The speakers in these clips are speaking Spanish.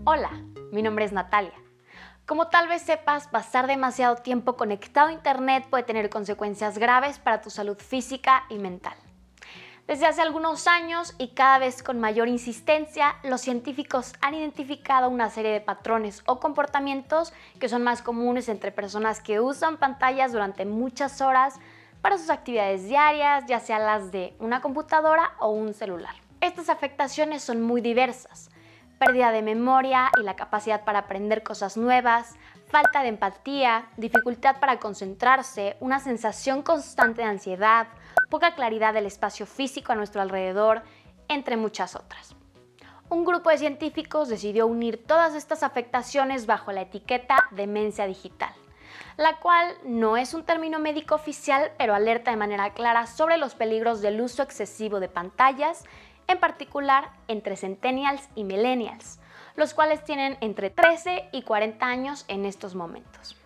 Hola, mi nombre es Natalia. Como tal vez sepas, pasar demasiado tiempo conectado a Internet puede tener consecuencias graves para tu salud física y mental. Desde hace algunos años y cada vez con mayor insistencia, los científicos han identificado una serie de patrones o comportamientos que son más comunes entre personas que usan pantallas durante muchas horas para sus actividades diarias, ya sea las de una computadora o un celular. Estas afectaciones son muy diversas: pérdida de memoria y la capacidad para aprender cosas nuevas, falta de empatía, dificultad para concentrarse, una sensación constante de ansiedad, poca claridad del espacio físico a nuestro alrededor, entre muchas otras. Un grupo de científicos decidió unir todas estas afectaciones bajo la etiqueta demencia digital, la cual no es un término médico oficial, pero alerta de manera clara sobre los peligros del uso excesivo de pantallas, en particular entre centennials y millennials, los cuales tienen entre 13 y 40 años en estos momentos.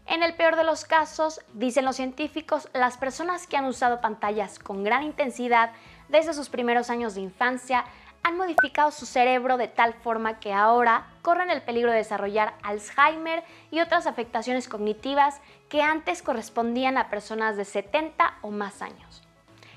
En el peor de los casos, dicen los científicos, las personas que han usado pantallas con gran intensidad desde sus primeros años de infancia han modificado su cerebro de tal forma que ahora corren el peligro de desarrollar Alzheimer y otras afectaciones cognitivas que antes correspondían a personas de 70 o más años.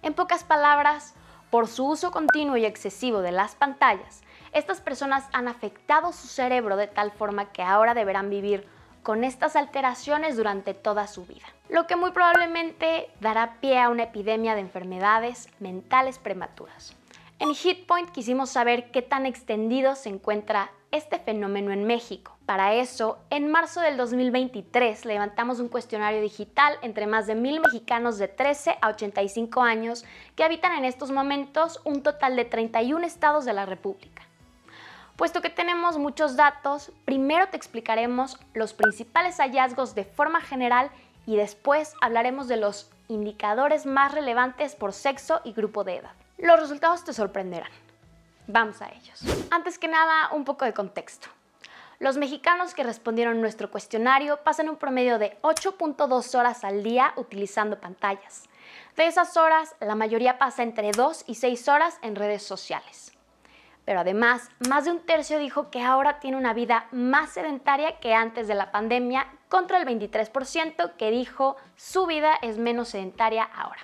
En pocas palabras, por su uso continuo y excesivo de las pantallas, estas personas han afectado su cerebro de tal forma que ahora deberán vivir con estas alteraciones durante toda su vida, lo que muy probablemente dará pie a una epidemia de enfermedades mentales prematuras. En HitPoint quisimos saber qué tan extendido se encuentra este fenómeno en México. Para eso, en marzo del 2023 levantamos un cuestionario digital entre más de 1,000 mexicanos de 13 a 85 años que habitan en estos momentos un total de 31 estados de la República. Puesto que tenemos muchos datos, primero te explicaremos los principales hallazgos de forma general y después hablaremos de los indicadores más relevantes por sexo y grupo de edad. Los resultados te sorprenderán. Vamos a ellos. Antes que nada, un poco de contexto. Los mexicanos que respondieron nuestro cuestionario pasan un promedio de 8.2 horas al día utilizando pantallas. De esas horas, la mayoría pasa entre 2 y 6 horas en redes sociales. Pero además, más de un tercio dijo que ahora tiene una vida más sedentaria que antes de la pandemia, contra el 23% que dijo su vida es menos sedentaria ahora.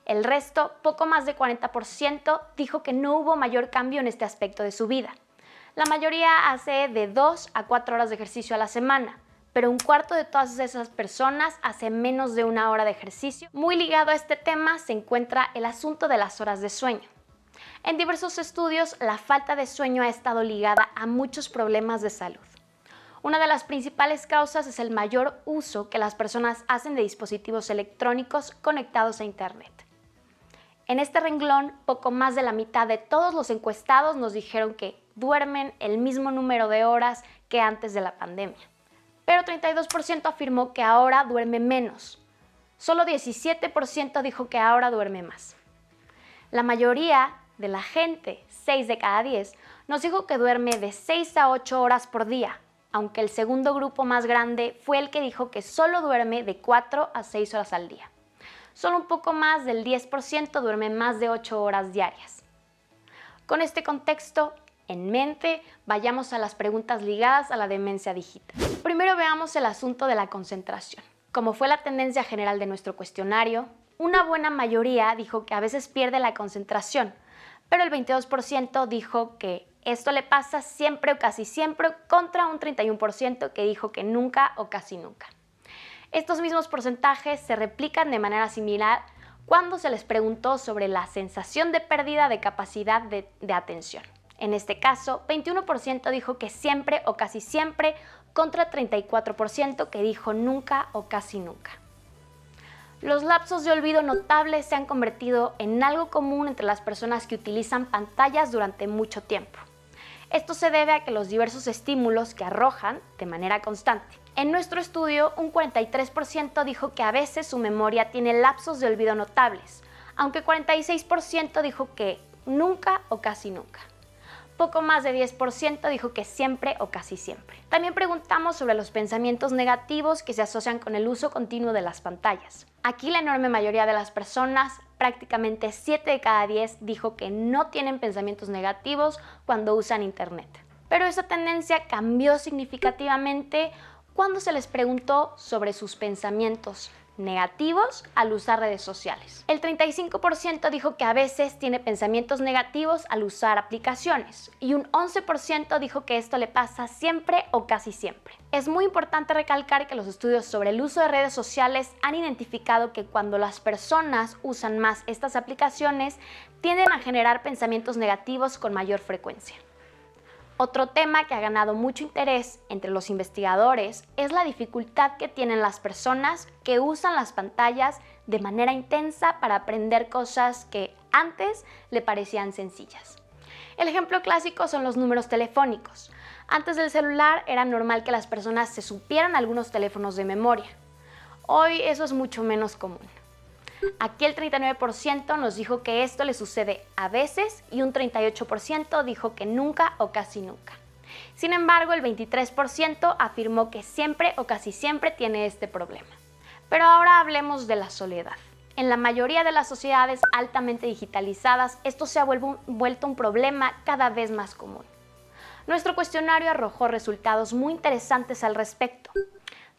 El resto, poco más de 40%, dijo que no hubo mayor cambio en este aspecto de su vida. La mayoría hace de 2 a 4 horas de ejercicio a la semana, pero un cuarto de todas esas personas hace menos de 1 hora de ejercicio. Muy ligado a este tema se encuentra el asunto de las horas de sueño. En diversos estudios, la falta de sueño ha estado ligada a muchos problemas de salud. Una de las principales causas es el mayor uso que las personas hacen de dispositivos electrónicos conectados a Internet. En este renglón, poco más de la mitad de todos los encuestados nos dijeron que duermen el mismo número de horas que antes de la pandemia. Pero 32% afirmó que ahora duerme menos. Solo 17% dijo que ahora duerme más. La mayoría de la gente, 6 de cada 10, nos dijo que duerme de 6 a 8 horas por día, aunque el segundo grupo más grande fue el que dijo que solo duerme de 4 a 6 horas al día. Solo un poco más del 10% duerme más de 8 horas diarias. Con este contexto en mente, vayamos a las preguntas ligadas a la demencia digital. Primero veamos el asunto de la concentración. Como fue la tendencia general de nuestro cuestionario, una buena mayoría dijo que a veces pierde la concentración, pero el 22% dijo que esto le pasa siempre o casi siempre, contra un 31% que dijo que nunca o casi nunca. Estos mismos porcentajes se replican de manera similar cuando se les preguntó sobre la sensación de pérdida de capacidad de atención. En este caso, 21% dijo que siempre o casi siempre, contra 34% que dijo nunca o casi nunca. Los lapsos de olvido notables se han convertido en algo común entre las personas que utilizan pantallas durante mucho tiempo. Esto se debe a que los diversos estímulos que arrojan de manera constante. En nuestro estudio, un 43% dijo que a veces su memoria tiene lapsos de olvido notables, aunque 46% dijo que nunca o casi nunca. Poco más de 10% dijo que siempre o casi siempre. También preguntamos sobre los pensamientos negativos que se asocian con el uso continuo de las pantallas. Aquí la enorme mayoría de las personas, prácticamente 7 de cada 10, dijo que no tienen pensamientos negativos cuando usan Internet. pero esa tendencia cambió significativamente cuando se les preguntó sobre sus pensamientos negativos al usar redes sociales. El 35% dijo que a veces tiene pensamientos negativos al usar aplicaciones y un 11% dijo que esto le pasa siempre o casi siempre. Es muy importante recalcar que los estudios sobre el uso de redes sociales han identificado que cuando las personas usan más estas aplicaciones, tienden a generar pensamientos negativos con mayor frecuencia. Otro tema que ha ganado mucho interés entre los investigadores es la dificultad que tienen las personas que usan las pantallas de manera intensa para aprender cosas que antes le parecían sencillas. El ejemplo clásico son los números telefónicos. Antes del celular era normal que las personas se supieran algunos teléfonos de memoria. Hoy eso es mucho menos común. Aquí el 39% nos dijo que esto le sucede a veces y un 38% dijo que nunca o casi nunca. Sin embargo, el 23% afirmó que siempre o casi siempre tiene este problema. Pero ahora hablemos de la soledad. En la mayoría de las sociedades altamente digitalizadas, esto se ha vuelto un problema cada vez más común. Nuestro cuestionario arrojó resultados muy interesantes al respecto.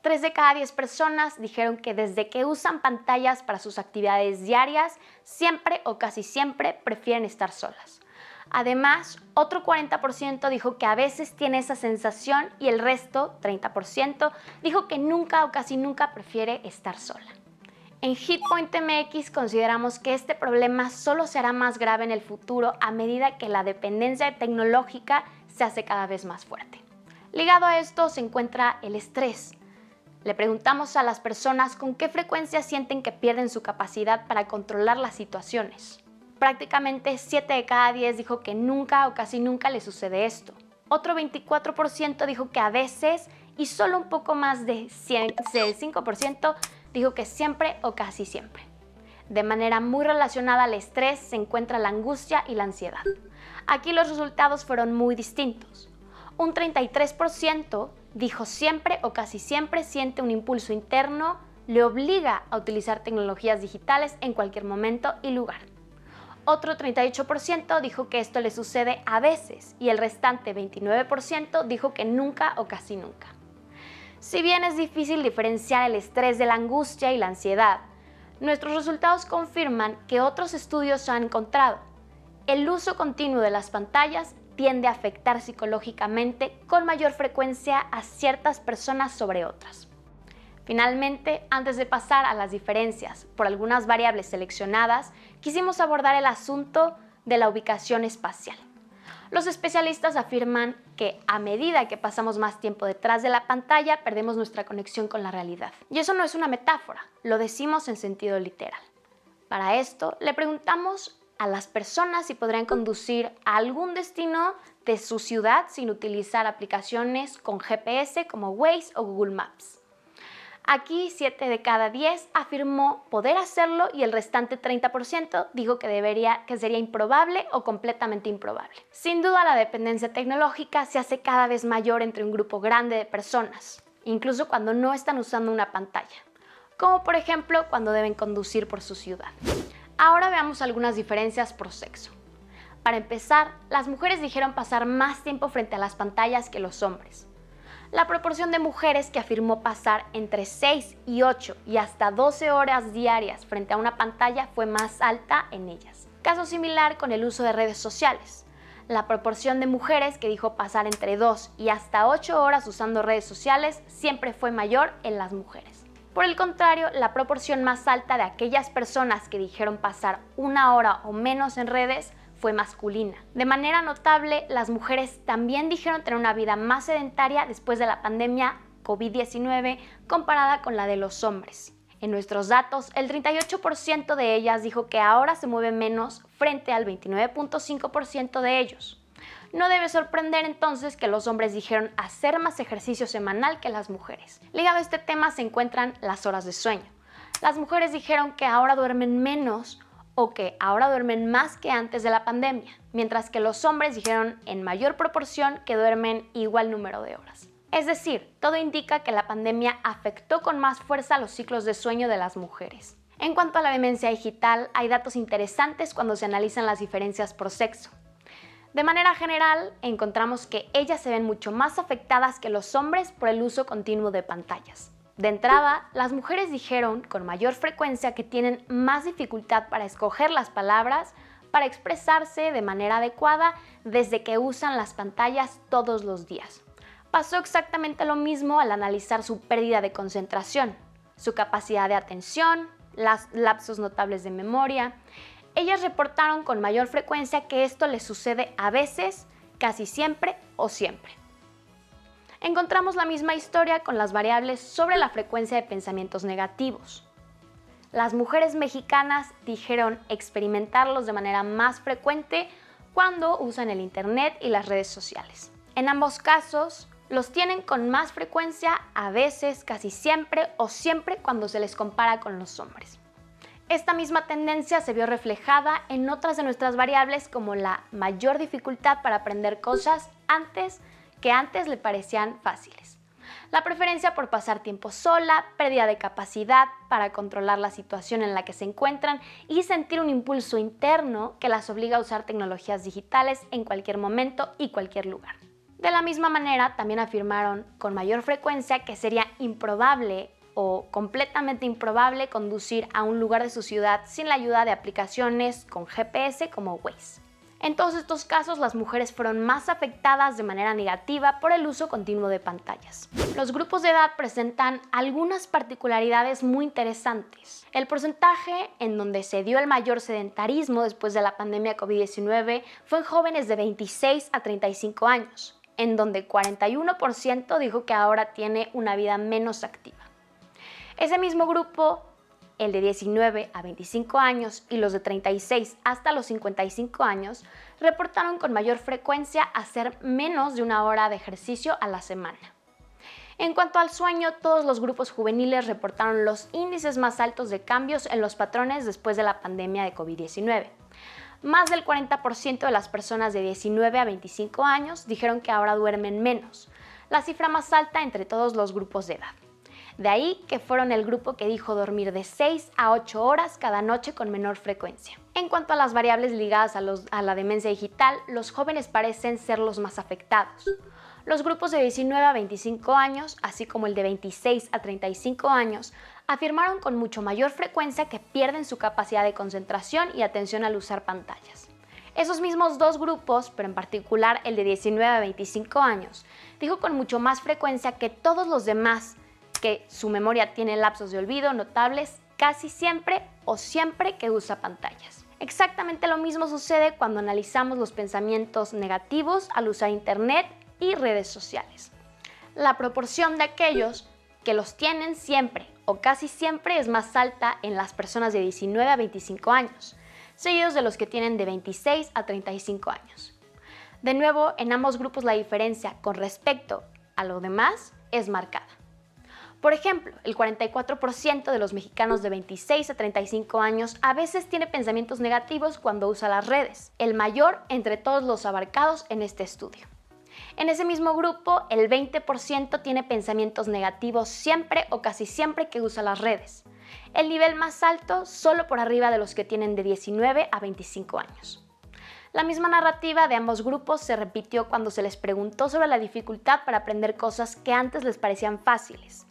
3 de cada 10 personas dijeron que desde que usan pantallas para sus actividades diarias, siempre o casi siempre prefieren estar solas. Además, otro 40% dijo que a veces tiene esa sensación y el resto, 30%, dijo que nunca o casi nunca prefiere estar sola. En HitPoint MX consideramos que este problema solo se hará más grave en el futuro a medida que la dependencia tecnológica se hace cada vez más fuerte. Ligado a esto se encuentra el estrés. Le preguntamos a las personas con qué frecuencia sienten que pierden su capacidad para controlar las situaciones. Prácticamente 7 de cada 10 dijo que nunca o casi nunca le sucede esto. Otro 24% dijo que a veces y solo un poco más de 5% dijo que siempre o casi siempre. De manera muy relacionada al estrés se encuentra la angustia y la ansiedad. Aquí los resultados fueron muy distintos. Un 33% dijo siempre o casi siempre siente un impulso interno, le obliga a utilizar tecnologías digitales en cualquier momento y lugar. Otro 38% dijo que esto le sucede a veces y el restante 29% dijo que nunca o casi nunca. Si bien es difícil diferenciar el estrés de la angustia y la ansiedad, nuestros resultados confirman que otros estudios han encontrado. El uso continuo de las pantallas tiende a afectar psicológicamente con mayor frecuencia a ciertas personas sobre otras. Finalmente, antes de pasar a las diferencias por algunas variables seleccionadas, quisimos abordar el asunto de la ubicación espacial. Los especialistas afirman que a medida que pasamos más tiempo detrás de la pantalla, perdemos nuestra conexión con la realidad. Y eso no es una metáfora, lo decimos en sentido literal. Para esto, le preguntamos a las personas si podrían conducir a algún destino de su ciudad sin utilizar aplicaciones con GPS como Waze o Google Maps. Aquí 7 de cada 10 afirmó poder hacerlo y el restante 30% dijo que sería improbable o completamente improbable. Sin duda la dependencia tecnológica se hace cada vez mayor entre un grupo grande de personas, incluso cuando no están usando una pantalla, como por ejemplo cuando deben conducir por su ciudad. Ahora veamos algunas diferencias por sexo. Para empezar, las mujeres dijeron pasar más tiempo frente a las pantallas que los hombres. La proporción de mujeres que afirmó pasar entre 6 y 8 y hasta 12 horas diarias frente a una pantalla fue más alta en ellas. Caso similar con el uso de redes sociales. La proporción de mujeres que dijo pasar entre 2 y hasta 8 horas usando redes sociales siempre fue mayor en las mujeres. Por el contrario, la proporción más alta de aquellas personas que dijeron pasar 1 hora o menos en redes fue masculina. De manera notable, las mujeres también dijeron tener una vida más sedentaria después de la pandemia COVID-19 comparada con la de los hombres. En nuestros datos, el 38% de ellas dijo que ahora se mueve menos frente al 29.5% de ellos. No debe sorprender entonces que los hombres dijeron hacer más ejercicio semanal que las mujeres. Ligado a este tema se encuentran las horas de sueño. Las mujeres dijeron que ahora duermen menos o que ahora duermen más que antes de la pandemia, mientras que los hombres dijeron en mayor proporción que duermen igual número de horas. Es decir, todo indica que la pandemia afectó con más fuerza los ciclos de sueño de las mujeres. En cuanto a la demencia digital, hay datos interesantes cuando se analizan las diferencias por sexo. De manera general, encontramos que ellas se ven mucho más afectadas que los hombres por el uso continuo de pantallas. De entrada, las mujeres dijeron con mayor frecuencia que tienen más dificultad para escoger las palabras, para expresarse de manera adecuada desde que usan las pantallas todos los días. Pasó exactamente lo mismo al analizar su pérdida de concentración, su capacidad de atención, lapsos notables de memoria. Ellas reportaron con mayor frecuencia que esto les sucede a veces, casi siempre o siempre. Encontramos la misma historia con las variables sobre la frecuencia de pensamientos negativos. Las mujeres mexicanas dijeron experimentarlos de manera más frecuente cuando usan el internet y las redes sociales. En ambos casos, los tienen con más frecuencia a veces, casi siempre o siempre cuando se les compara con los hombres. Esta misma tendencia se vio reflejada en otras de nuestras variables como la mayor dificultad para aprender cosas que antes le parecían fáciles. La preferencia por pasar tiempo sola, pérdida de capacidad para controlar la situación en la que se encuentran y sentir un impulso interno que las obliga a usar tecnologías digitales en cualquier momento y cualquier lugar. De la misma manera, también afirmaron con mayor frecuencia que sería improbable o completamente improbable conducir a un lugar de su ciudad sin la ayuda de aplicaciones con GPS como Waze. En todos estos casos, las mujeres fueron más afectadas de manera negativa por el uso continuo de pantallas. Los grupos de edad presentan algunas particularidades muy interesantes. El porcentaje en donde se dio el mayor sedentarismo después de la pandemia COVID-19 fue en jóvenes de 26 a 35 años, en donde 41% dijo que ahora tiene una vida menos activa. Ese mismo grupo, el de 19 a 25 años y los de 36 hasta los 55 años, reportaron con mayor frecuencia hacer menos de 1 hora de ejercicio a la semana. En cuanto al sueño, todos los grupos juveniles reportaron los índices más altos de cambios en los patrones después de la pandemia de COVID-19. Más del 40% de las personas de 19 a 25 años dijeron que ahora duermen menos, la cifra más alta entre todos los grupos de edad. De ahí que fueron el grupo que dijo dormir de 6 a 8 horas cada noche con menor frecuencia. En cuanto a las variables ligadas a la demencia digital, los jóvenes parecen ser los más afectados. Los grupos de 19 a 25 años, así como el de 26 a 35 años, afirmaron con mucho mayor frecuencia que pierden su capacidad de concentración y atención al usar pantallas. Esos mismos dos grupos, pero en particular el de 19 a 25 años, dijo con mucho más frecuencia que todos los demás que su memoria tiene lapsos de olvido notables casi siempre o siempre que usa pantallas. Exactamente lo mismo sucede cuando analizamos los pensamientos negativos al usar internet y redes sociales. La proporción de aquellos que los tienen siempre o casi siempre es más alta en las personas de 19 a 25 años, seguidos de los que tienen de 26 a 35 años. De nuevo, en ambos grupos la diferencia con respecto a lo demás es marcada. Por ejemplo, el 44% de los mexicanos de 26 a 35 años a veces tiene pensamientos negativos cuando usa las redes, el mayor entre todos los abarcados en este estudio. En ese mismo grupo, el 20% tiene pensamientos negativos siempre o casi siempre que usa las redes, el nivel más alto solo por arriba de los que tienen de 19 a 25 años. La misma narrativa de ambos grupos se repitió cuando se les preguntó sobre la dificultad para aprender cosas que antes les parecían fáciles.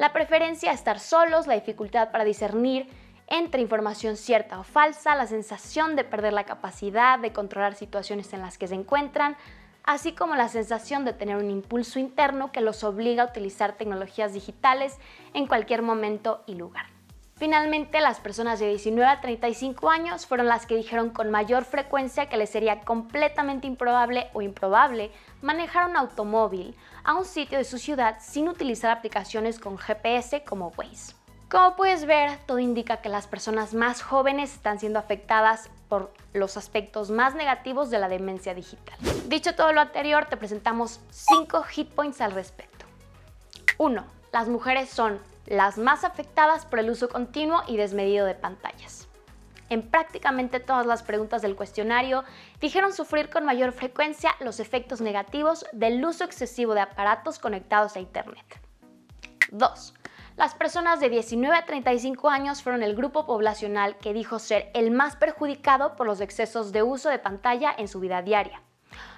La preferencia a estar solos, la dificultad para discernir entre información cierta o falsa, la sensación de perder la capacidad de controlar situaciones en las que se encuentran, así como la sensación de tener un impulso interno que los obliga a utilizar tecnologías digitales en cualquier momento y lugar. Finalmente, las personas de 19 a 35 años fueron las que dijeron con mayor frecuencia que les sería completamente improbable o improbable manejar un automóvil a un sitio de su ciudad sin utilizar aplicaciones con GPS como Waze. Como puedes ver, todo indica que las personas más jóvenes están siendo afectadas por los aspectos más negativos de la demencia digital. Dicho todo lo anterior, te presentamos 5 hit points al respecto. 1. Las mujeres son las más afectadas por el uso continuo y desmedido de pantallas. En prácticamente todas las preguntas del cuestionario, dijeron sufrir con mayor frecuencia los efectos negativos del uso excesivo de aparatos conectados a Internet. 2. Las personas de 19 a 35 años fueron el grupo poblacional que dijo ser el más perjudicado por los excesos de uso de pantalla en su vida diaria.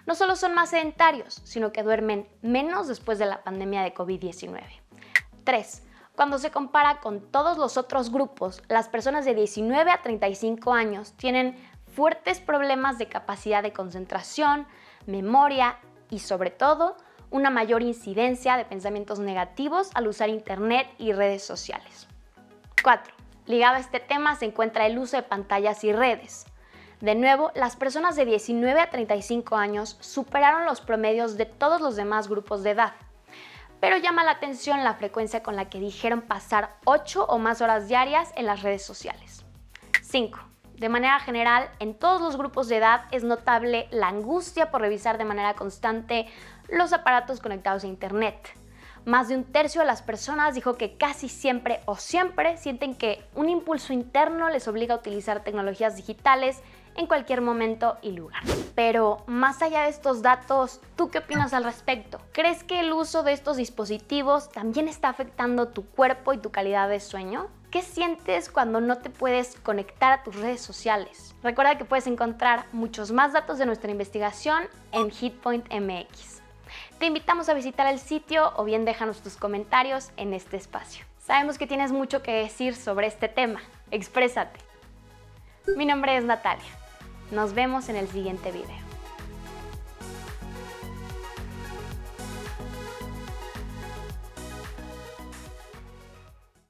No solo son más sedentarios, sino que duermen menos después de la pandemia de COVID-19. 3. Cuando se compara con todos los otros grupos, las personas de 19 a 35 años tienen fuertes problemas de capacidad de concentración, memoria y, sobre todo, una mayor incidencia de pensamientos negativos al usar Internet y redes sociales. 4. Ligado a este tema se encuentra el uso de pantallas y redes. De nuevo, las personas de 19 a 35 años superaron los promedios de todos los demás grupos de edad, pero llama la atención la frecuencia con la que dijeron pasar 8 o más horas diarias en las redes sociales. 5. De manera general, en todos los grupos de edad es notable la angustia por revisar de manera constante los aparatos conectados a Internet. Más de un tercio de las personas dijo que casi siempre o siempre sienten que un impulso interno les obliga a utilizar tecnologías digitales en cualquier momento y lugar. Pero más allá de estos datos, ¿tú qué opinas al respecto? ¿Crees que el uso de estos dispositivos también está afectando tu cuerpo y tu calidad de sueño? ¿Qué sientes cuando no te puedes conectar a tus redes sociales? Recuerda que puedes encontrar muchos más datos de nuestra investigación en HitPoint MX. Te invitamos a visitar el sitio o bien déjanos tus comentarios en este espacio. Sabemos que tienes mucho que decir sobre este tema. Exprésate. Mi nombre es Natalia. Nos vemos en el siguiente video.